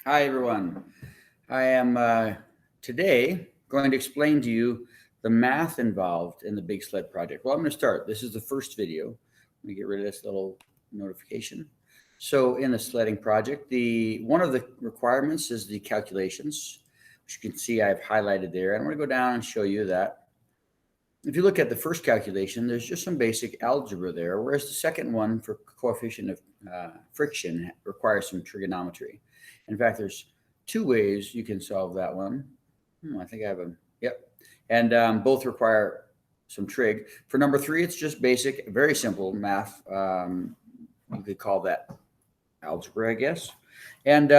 Hi, everyone. I am today going to explain to you the math involved in the Big Sled project. Well, I'm going to start. This is the first video. Let me get rid of this little notification. So, in the sledding project, one of the requirements is the calculations, which you can see I've highlighted there. And I'm going to go down and show you that. If you look at the first calculation, there's just some basic algebra there, whereas the second one for coefficient of friction requires some trigonometry. In fact, there's two ways you can solve that one. I think I have a, yep. And both require some trig. For number three, it's just basic, very simple math. You could call that algebra, I guess. And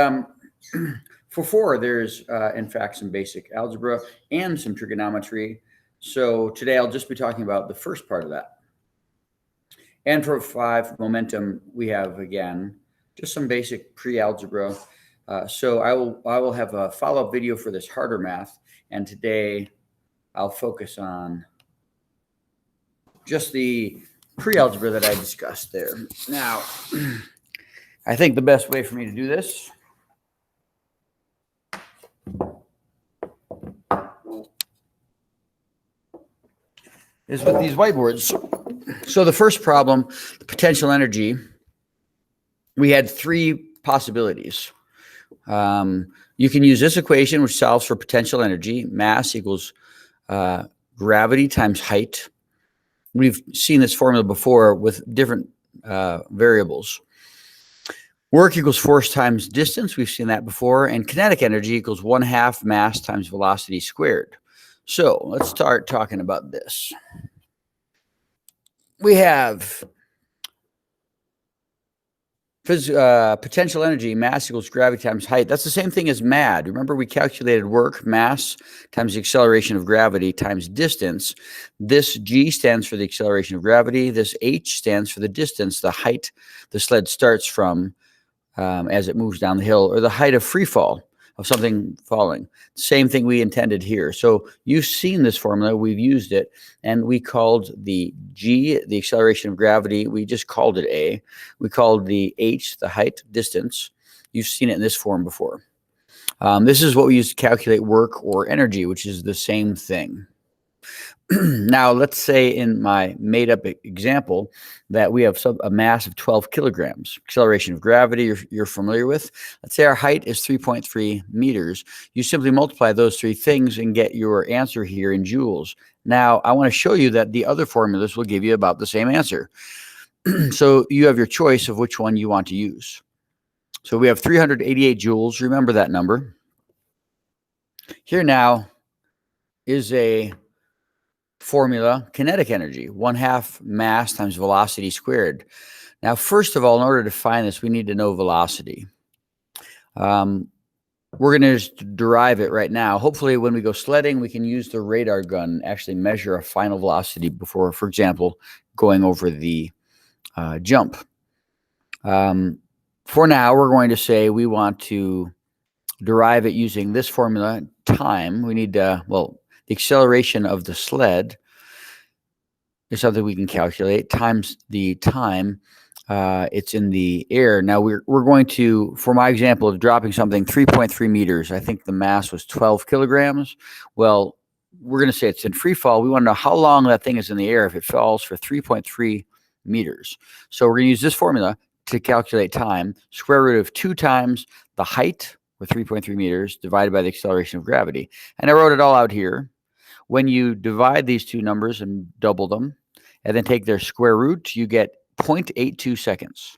for four, there's in fact some basic algebra and some trigonometry. So today I'll just be talking about the first part of that. And for five, momentum, we have, again, just some basic pre-algebra. So I will have a follow-up video for this harder math. And today I'll focus on just the pre-algebra that I discussed there. Now, I think the best way for me to do this is with these whiteboards. So the first problem, the potential energy, we had three possibilities. You can use this equation, which solves for potential energy. Mass equals gravity times height. We've seen this formula before with different variables. Work equals force times distance. We've seen that before. And kinetic energy equals 1/2 mass times velocity squared. So let's start talking about this. We have potential energy, mass equals gravity times height. That's the same thing as MAD. Remember, we calculated work, mass times the acceleration of gravity times distance. This G stands for the acceleration of gravity. This H stands for the distance, the height the sled starts from as it moves down the hill, or the height of free fall of something falling. Same thing we intended here. So you've seen this formula, we've used it, and we called the G, the acceleration of gravity, we just called it A. We called the H, the height, distance. You've seen it in this form before. This is what we use to calculate work or energy, which is the same thing. Now, let's say in my made-up example that we have a mass of 12 kilograms. Acceleration of gravity you're familiar with. Let's say our height is 3.3 meters. You simply multiply those three things and get your answer here in joules. Now, I want to show you that the other formulas will give you about the same answer. So you have your choice of which one you want to use. So we have 388 joules. Remember that number. Here now is a formula, kinetic energy, 1/2 mass times velocity squared. Now, first of all, in order to find this, we need to know velocity. We're going to just derive it right now. Hopefully, when we go sledding, we can use the radar gun, actually measure a final velocity before, for example, going over the jump. For now, we're going to say we want to derive it using this formula, time. We need, well, the acceleration of the sled is something we can calculate times the time it's in the air. Now we're going to, for my example of dropping something 3.3 meters, I think the mass was 12 kilograms. Well, we're going to say it's in free fall. We want to know how long that thing is in the air if it falls for 3.3 meters. So we're going to use this formula to calculate time. Square root of 2 times the height, or 3.3 meters, divided by the acceleration of gravity. And I wrote it all out here. When you divide these two numbers and double them, and then take their square root, you get 0.82 seconds.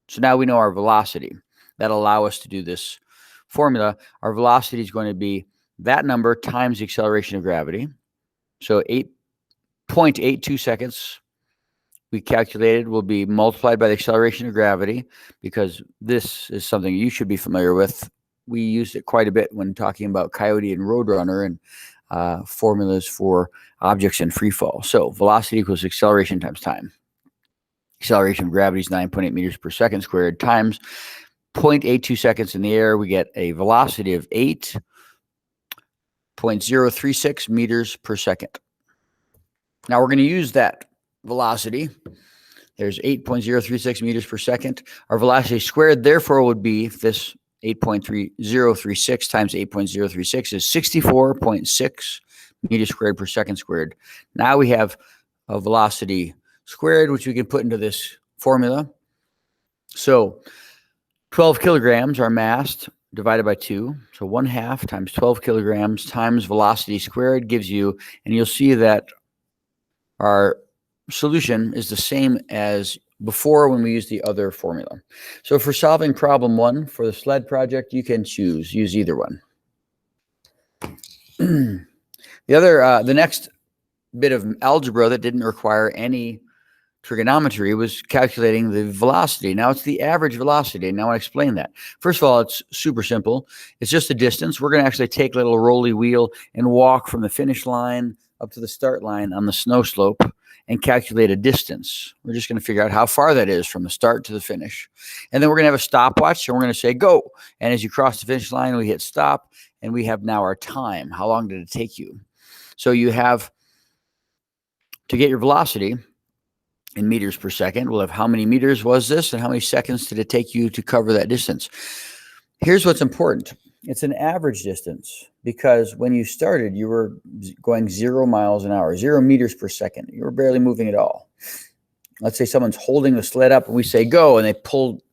So now we know our velocity. That'll allow us to do this formula. Our velocity is going to be that number times the acceleration of gravity. So 8.82 seconds we calculated will be multiplied by the acceleration of gravity, because this is something you should be familiar with. We used it quite a bit when talking about Coyote and Roadrunner and formulas for objects in free fall. So velocity equals acceleration times time. Acceleration of gravity is 9.8 meters per second squared times 0.82 seconds in the air. We get a velocity of 8.036 meters per second. Now we're going to use that velocity There's 8.036 meters per second. Our velocity squared, therefore, would be this 8.3036 times 8.036 is 64.6 meters squared per second squared. Now we have a velocity squared, which we can put into this formula. So 12 kilograms, our mass, divided by 2. So 1/2 times 12 kilograms times velocity squared gives you, and you'll see that our solution is the same as before when we used the other formula. So for solving problem 1 for the sled project, you can use either one. The next bit of algebra that didn't require any trigonometry was calculating the velocity. Now it's the average velocity. Now I explain that. First of all, it's super simple. It's just a distance. We're going to actually take a little rolly wheel and walk from the finish line up to the start line on the snow slope and calculate a distance. We're just going to figure out how far that is from the start to the finish. And then we're going to have a stopwatch, and we're going to say go. And as you cross the finish line, we hit stop, and we have now our time. How long did it take you? So you have to get your velocity in meters per second. We'll have how many meters was this and how many seconds did it take you to cover that distance. Here's what's important. It's an average distance because when you started, you were going 0 miles an hour, 0 meters per second. You were barely moving at all. Let's say someone's holding the sled up and we say go, and they pull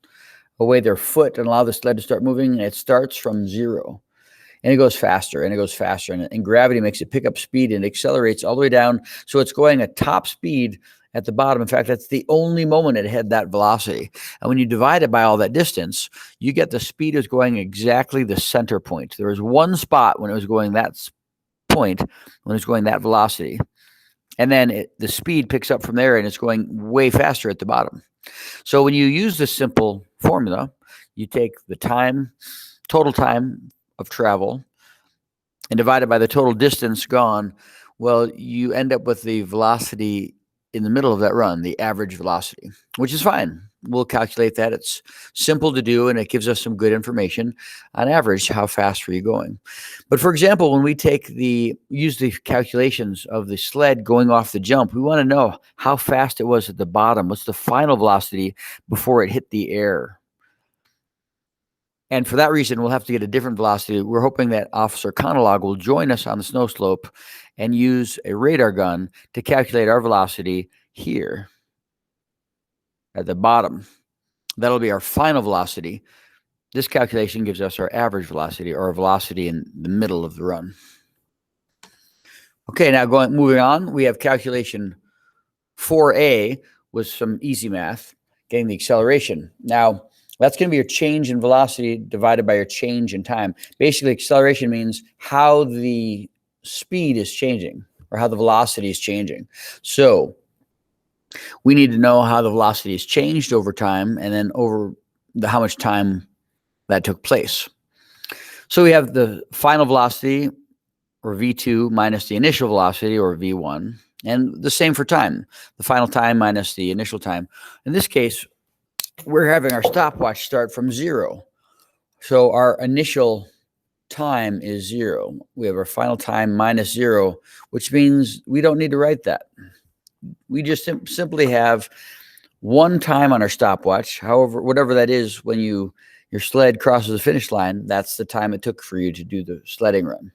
away their foot and allow the sled to start moving, and it starts from 0. And it goes faster and it goes faster, and gravity makes it pick up speed and accelerates all the way down. So it's going at top speed at the bottom. In fact, that's the only moment it had that velocity. And when you divide it by all that distance, you get the speed is going exactly the center point. There was one spot when it was going that point, when it was going that velocity. And then the speed picks up from there, and it's going way faster at the bottom. So when you use this simple formula, you take the time, total time of travel, and divide it by the total distance gone. Well, you end up with the velocity in the middle of that run, the average velocity, which is fine. We'll calculate that. It's simple to do, and it gives us some good information on average, how fast were you going. But for example, when we use the calculations of the sled going off the jump, we want to know how fast it was at the bottom. What's the final velocity before it hit the air? And for that reason, we'll have to get a different velocity. We're hoping that Officer Conolog will join us on the snow slope and use a radar gun to calculate our velocity here at the bottom. That'll be our final velocity. This calculation gives us our average velocity, or our velocity in the middle of the run. Okay, now moving on, we have calculation 4A with some easy math, getting the acceleration. Now, that's going to be your change in velocity divided by your change in time. Basically, acceleration means how the speed is changing or how the velocity is changing. So we need to know how the velocity has changed over time, and then over how much time that took place. So we have the final velocity, or V2, minus the initial velocity, or V1, and the same for time, the final time minus the initial time. In this case, we're having our stopwatch start from 0. So our initial time is 0. We have our final time minus 0, which means we don't need to write that. We just simply have one time on our stopwatch, however, whatever that is when your sled crosses the finish line, that's the time it took for you to do the sledding run.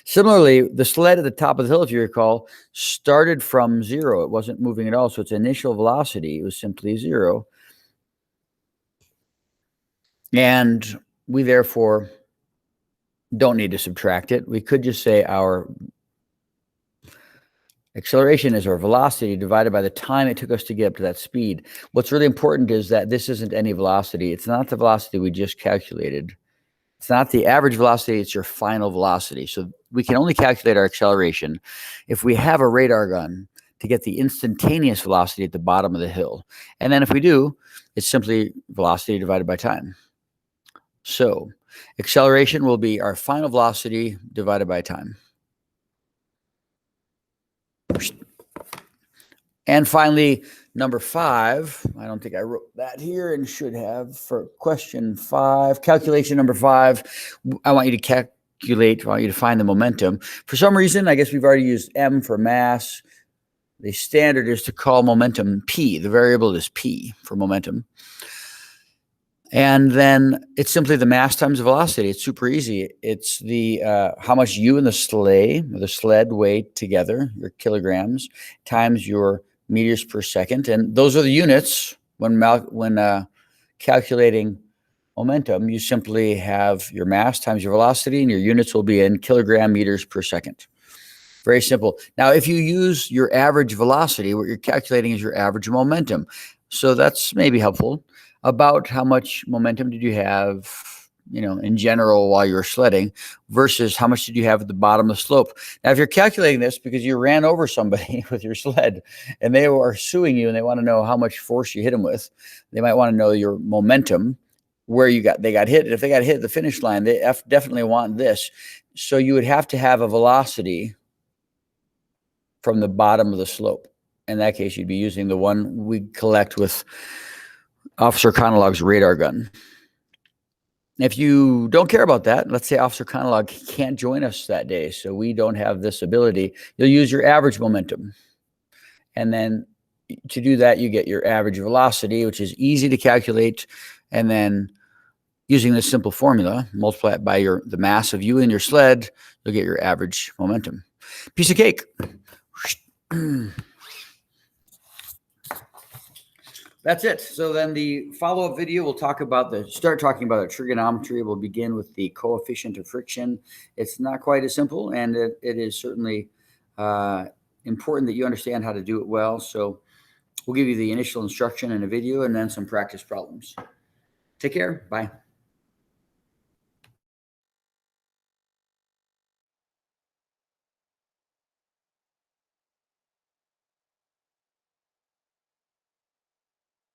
Similarly, the sled at the top of the hill, if you recall, started from 0. It wasn't moving at all, so its initial velocity was simply 0. And we therefore don't need to subtract it. We could just say our acceleration is our velocity divided by the time it took us to get up to that speed. What's really important is that this isn't any velocity. It's not the velocity we just calculated. It's not the average velocity. It's your final velocity. So we can only calculate our acceleration if we have a radar gun to get the instantaneous velocity at the bottom of the hill. And then if we do, it's simply velocity divided by time. So acceleration will be our final velocity divided by time. And finally, number 5, I don't think I wrote that here and should have, for question 5, calculation number 5, I want you to find the momentum. For some reason, I guess we've already used M for mass, The standard is to call momentum P. The variable is P for momentum. And then it's simply the mass times the velocity. It's super easy. It's the how much you and the sled weigh together, your kilograms, times your meters per second. And those are the units when calculating momentum. You simply have your mass times your velocity, and your units will be in kilogram meters per second. Very simple. Now, if you use your average velocity, what you're calculating is your average momentum. So that's maybe helpful. About how much momentum did you have, in general while you were sledding versus how much did you have at the bottom of the slope. Now, if you're calculating this because you ran over somebody with your sled and they are suing you and they want to know how much force you hit them with, they might want to know your momentum, where they got hit. If they got hit at the finish line, they definitely want this. So you would have to have a velocity from the bottom of the slope. In that case, you'd be using the one we collect with Officer Conolog's radar gun. If you don't care about that, let's say Officer Conolog can't join us that day, so we don't have this ability, you'll use your average momentum. And then to do that, you get your average velocity, which is easy to calculate. And then using this simple formula, multiply it by the mass of you and your sled, you'll get your average momentum. Piece of cake. That's it. So then the follow-up video, we'll start talking about the trigonometry. We'll begin with the coefficient of friction. It's not quite as simple, and it is certainly important that you understand how to do it well. So we'll give you the initial instruction in a video and then some practice problems. Take care. Bye.